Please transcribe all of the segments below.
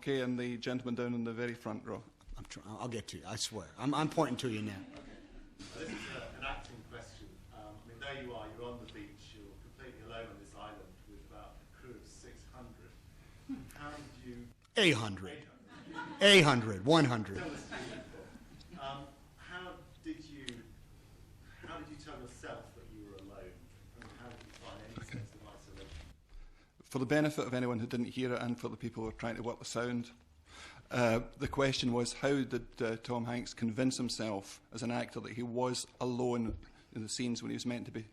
Okay, and the gentleman down in the very front row. I'll get to you, I swear. I'm pointing to you now. This is an acting question. I mean, there you are, you're on the beach, you're completely alone on this island with about a crew of 600. How did you... 800. 800, 100. How did you tell yourself that you were alone? And how did you find any sense of isolation? For the benefit of anyone who didn't hear it and for the people who were trying to work the sound, the question was, how did Tom Hanks convince himself as an actor that he was alone in the scenes when he was meant to be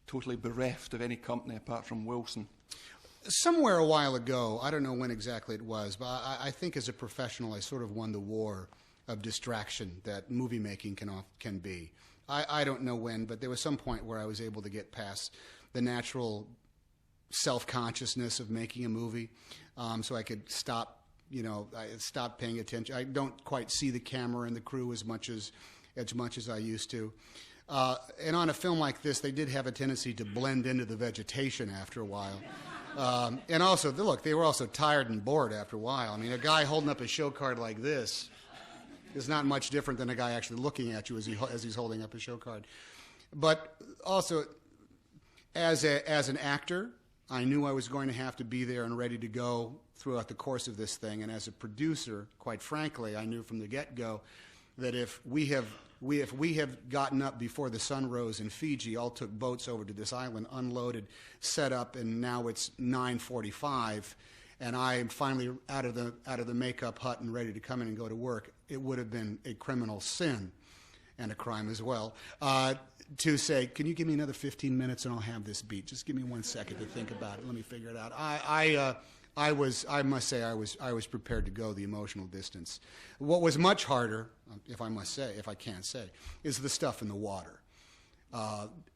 totally bereft of any company apart from Wilson? Somewhere a while ago, I don't know when exactly it was, but I think as a professional I sort of won the war of distraction that movie making can be. I don't know when, but there was some point where I was able to get past the natural self-consciousness of making a movie, so I could stop paying attention. I don't quite see the camera and the crew as much as I used to. And on a film like this, they did have a tendency to blend into the vegetation after a while. And also, look, they were also tired and bored after a while. I mean, a guy holding up a show card like this is not much different than a guy actually looking at you as he's holding up a show card. But also, as an actor, I knew I was going to have to be there and ready to go throughout the course of this thing. And as a producer, quite frankly, I knew from the get-go that if we have gotten up before the sun rose in Fiji, all took boats over to this island, unloaded, set up, and now it's 9:45, and I am finally out of the makeup hut and ready to come in and go to work, it would have been a criminal sin, and a crime as well, to say, can you give me another 15 minutes and I'll have this beat? Just give me 1 second to think about it. Let me figure it out. I must say, I was prepared to go the emotional distance. What was much harder, if I can't say, is the stuff in the water.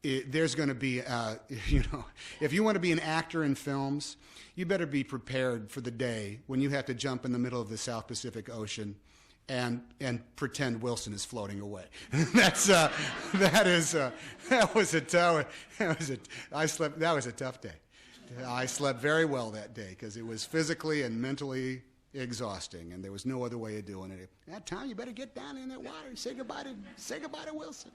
There's going to be, if you want to be an actor in films, you better be prepared for the day when you have to jump in the middle of the South Pacific Ocean and pretend Wilson is floating away. That was a tough day. I slept very well that day because it was physically and mentally exhausting, and there was no other way of doing it. That time, you better get down in that water and say goodbye to Wilson.